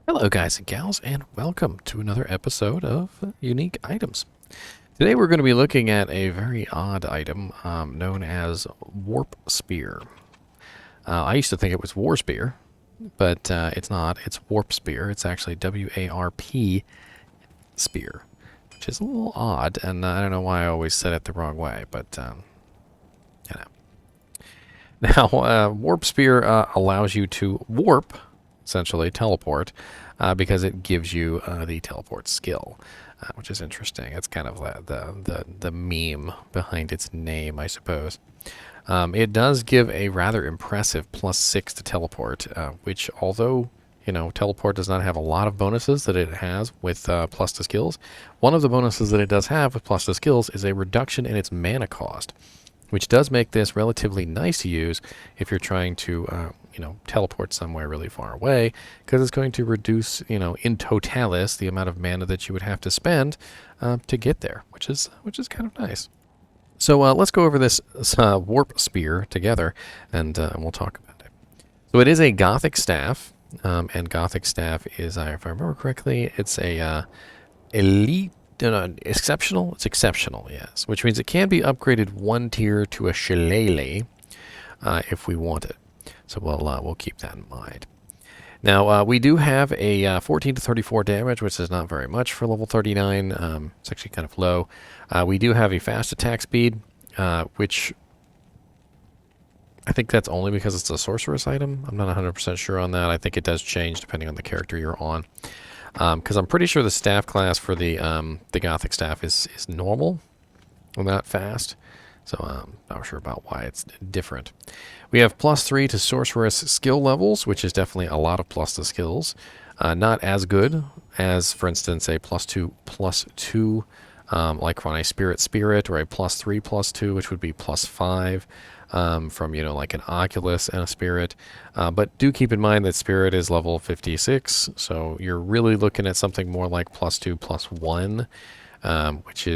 Hello, guys and gals, and welcome to another episode of Unique Items. Today we're going to be looking at a very odd item known as Warpspear. I used to think it was Warsphere, but it's not. It's Warpspear. It's actually W-A-R-P Spear, which is a little odd, and I don't know why I always said it the wrong way, but you know. Now, Warpspear allows you to warp, essentially teleport, because it gives you the teleport skill, which is interesting. It's kind of the meme behind its name, I suppose. It does give a rather impressive +6 to teleport, which although teleport does not have a lot of bonuses that it has with plus to skills, one of the bonuses that it does have with plus to skills is a reduction in its mana cost, which does make this relatively nice to use if you're trying to, teleport somewhere really far away, because it's going to reduce, in totalis, the amount of mana that you would have to spend to get there, which is kind of nice. So let's go over this Warpspear together, and we'll talk about it. So it is a Gothic staff, and Gothic staff is, if I remember correctly, it's a elite. No, exceptional? It's exceptional, yes. Which means it can be upgraded one tier to a shillelagh if we want it. So we'll keep that in mind. Now, we do have a 14 to 34 damage, which is not very much for level 39. It's actually kind of low. We do have a fast attack speed, which I think that's only because it's a sorceress item. I'm not 100% sure on that. I think it does change depending on the character you're on. Because I'm pretty sure the staff class for the Gothic staff is normal, and not fast. So I'm not sure about why it's different. We have +3 to sorceress skill levels, which is definitely a lot of plus to skills. Not as good as, for instance, a +2 like on a spirit, or a +3/+2, which would be +5. From like an Oculus and a Spirit, but do keep in mind that Spirit is level 56, so you're really looking at something more like +2/+1, which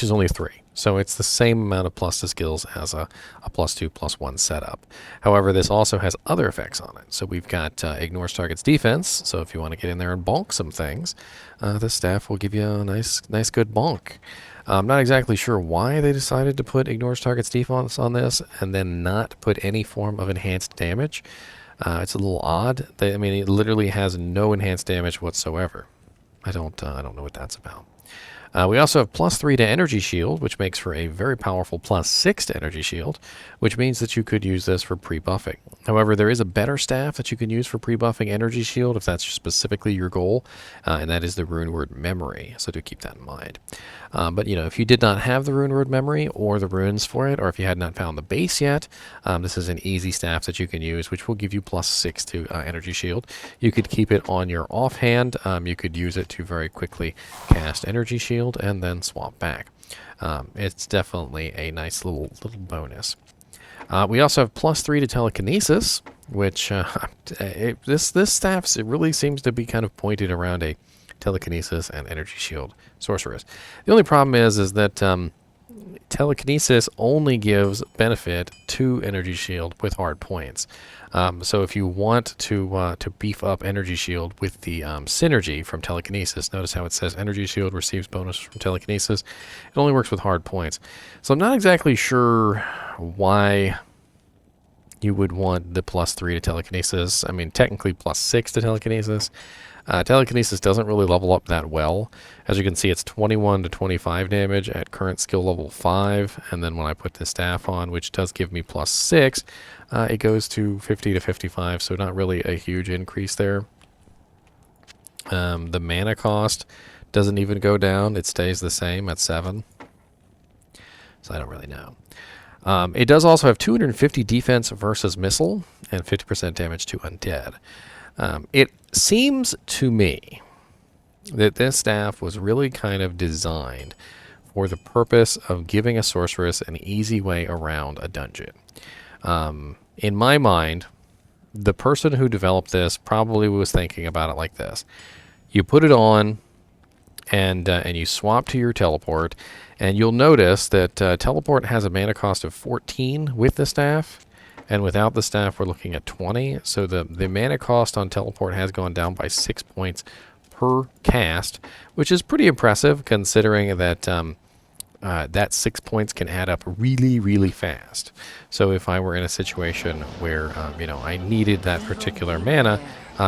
is only 3. So it's the same amount of plus to skills as a +2/+1 setup. However, this also has other effects on it. So we've got ignores target's defense. So if you want to get in there and bonk some things, the staff will give you a nice good bonk. I'm not exactly sure why they decided to put ignores target's defense on this and then not put any form of enhanced damage. It's a little odd. It literally has no enhanced damage whatsoever. I don't know what that's about. We also have +3 to energy shield, which makes for a very powerful +6 to energy shield, which means that you could use this for pre-buffing. However, there is a better staff that you can use for pre-buffing energy shield if that's specifically your goal, and that is the rune word memory, so do keep that in mind. But if you did not have the rune word memory or the runes for it, or if you had not found the base yet, this is an easy staff that you can use, which will give you +6 to energy shield. You could keep it on your offhand. You could use it to very quickly cast energy shield and then swap back. It's definitely a nice little bonus. We also have +3 to telekinesis, which this staff, it really seems to be kind of pointed around a telekinesis and energy shield sorceress. The only problem is that telekinesis only gives benefit to energy shield with hard points. So if you want to beef up energy shield with the synergy from telekinesis, notice how it says energy shield receives bonus from telekinesis. It only works with hard points. So I'm not exactly sure why you would want the +3 to telekinesis. Technically +6 to telekinesis. Telekinesis doesn't really level up that well. As you can see, it's 21 to 25 damage at current skill level 5, and then when I put the staff on, which does give me +6, it goes to 50 to 55, so not really a huge increase there. The mana cost doesn't even go down. It stays the same at 7. So I don't really know. It does also have 250 defense versus missile and 50% damage to undead. It seems to me that this staff was really kind of designed for the purpose of giving a sorceress an easy way around a dungeon. In my mind, the person who developed this probably was thinking about it like this. You put it on, and you swap to your teleport, and you'll notice that teleport has a mana cost of 14 with the staff, and without the staff, we're looking at 20. So the mana cost on teleport has gone down by 6 points per cast, which is pretty impressive considering that that 6 points can add up really, really fast. So if I were in a situation where, I needed that particular mana,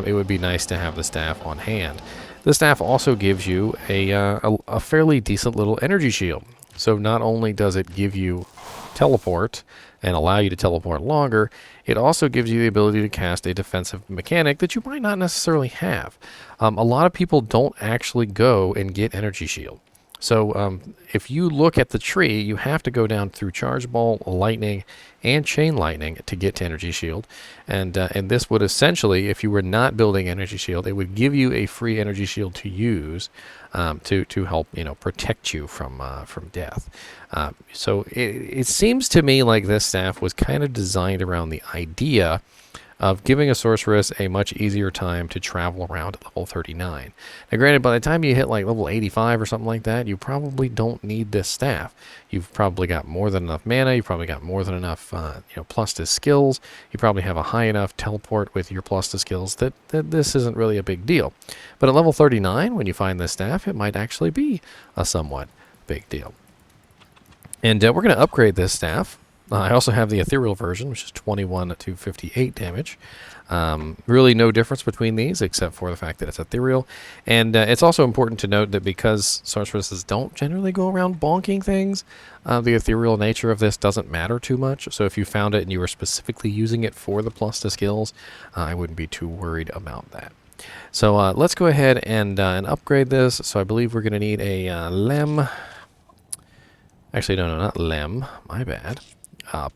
it would be nice to have the staff on hand. The staff also gives you a fairly decent little energy shield. So not only does it give you teleport and allow you to teleport longer, it also gives you the ability to cast a defensive mechanic that you might not necessarily have. A lot of people don't actually go and get energy shield. So if you look at the tree, you have to go down through Charge Ball, Lightning, and Chain Lightning to get to Energy Shield. And this would essentially, if you were not building Energy Shield, it would give you a free Energy Shield to use to help protect you from death. So it seems to me like this staff was kind of designed around the idea of giving a sorceress a much easier time to travel around at level 39. Now granted, by the time you hit like level 85 or something like that, you probably don't need this staff. You've probably got more than enough mana, you've probably got more than enough plus to skills, you probably have a high enough teleport with your plus to skills that this isn't really a big deal. But at level 39, when you find this staff, it might actually be a somewhat big deal. And we're going to upgrade this staff. I also have the ethereal version, which is 21 to 58 damage. Really no difference between these, except for the fact that it's ethereal. And it's also important to note that because sorceresses don't generally go around bonking things, the ethereal nature of this doesn't matter too much. So if you found it and you were specifically using it for the plus to skills, I wouldn't be too worried about that. So let's go ahead and upgrade this. So I believe we're going to need a lem. Actually, no, not lem. My bad.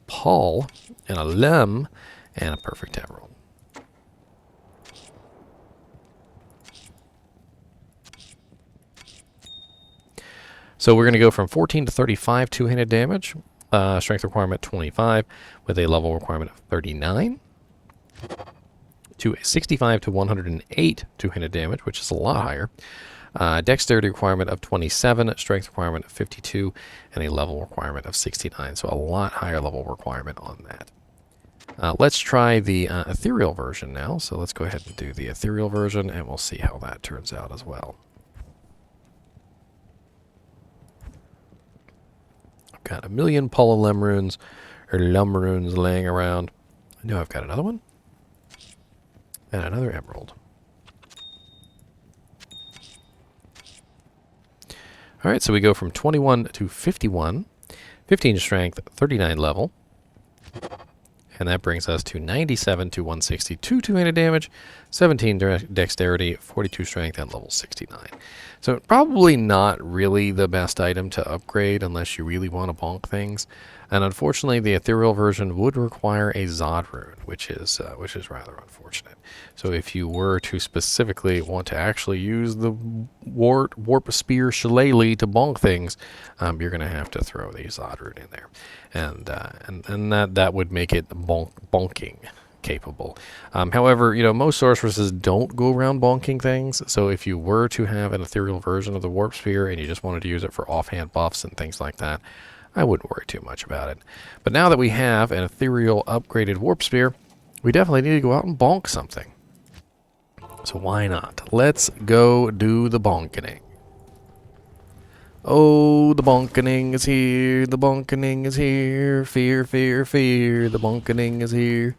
Paul, and a lem, and a perfect emerald. So we're going to go from 14 to 35 two-handed damage, strength requirement 25, with a level requirement of 39, to 65 to 108 two-handed damage, which is a lot higher. Dexterity requirement of 27, strength requirement of 52, and a level requirement of 69. So a lot higher level requirement on that. Let's try the ethereal version now. So let's go ahead and do the ethereal version, and we'll see how that turns out as well. I've got a million Polalem runes, or Lum runes laying around. I know I've got another one. And another emerald. All right, so we go from 21 to 51, 15 strength, 39 level, and that brings us to 97 to 162 two-handed damage, 17 dexterity, 42 strength, and level 69. So probably not really the best item to upgrade unless you really want to bonk things. And unfortunately, the ethereal version would require a Zod rune, which is rather unfortunate. So if you were to specifically want to actually use the Warpspear Shillelagh to bonk things, you're going to have to throw the Zod rune in there, and that would make it bonking capable. However, most sorceresses don't go around bonking things, so if you were to have an ethereal version of the Warpspear and you just wanted to use it for offhand buffs and things like that, I wouldn't worry too much about it. But now that we have an ethereal upgraded Warpspear, we definitely need to go out and bonk something. So why not? Let's go do the bonkening. Oh, the bonkening is here, the bonkening is here, fear, fear, fear, the bonkening is here.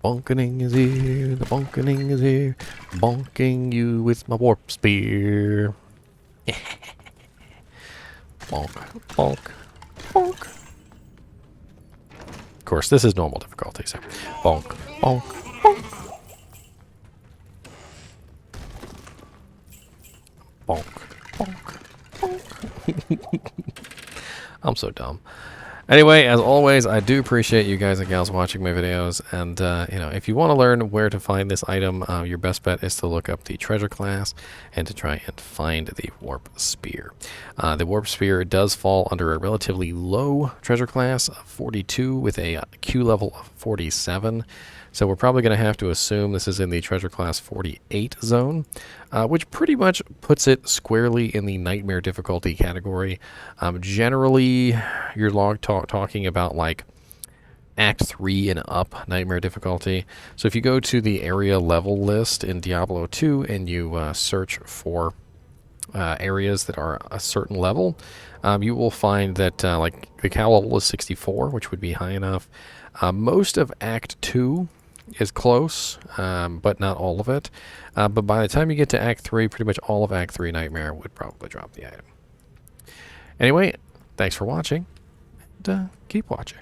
Bonkening is here, the bonkening is here, bonking you with my warp spear. Bonk, bonk, bonk. Of course, this is normal difficulty, so bonk, bonk, bonk. Bonk, bonk, bonk. I'm so dumb. Anyway, as always, I do appreciate you guys and gals watching my videos, and if you want to learn where to find this item, your best bet is to look up the treasure class and to try and find the Warp Spear. The Warp Spear does fall under a relatively low treasure class of 42 with a Q level of 47. So we're probably going to have to assume this is in the treasure class 48 zone, which pretty much puts it squarely in the nightmare difficulty category. Generally, you're talking about like Act 3 and up Nightmare difficulty. So if you go to the area level list in Diablo 2 and you search for areas that are a certain level, you will find that like the cow level is 64, which would be high enough. Most of Act 2 is close, but not all of it. But by the time you get to Act 3, pretty much all of Act 3 Nightmare would probably drop the item. Anyway, thanks for watching, and keep watching.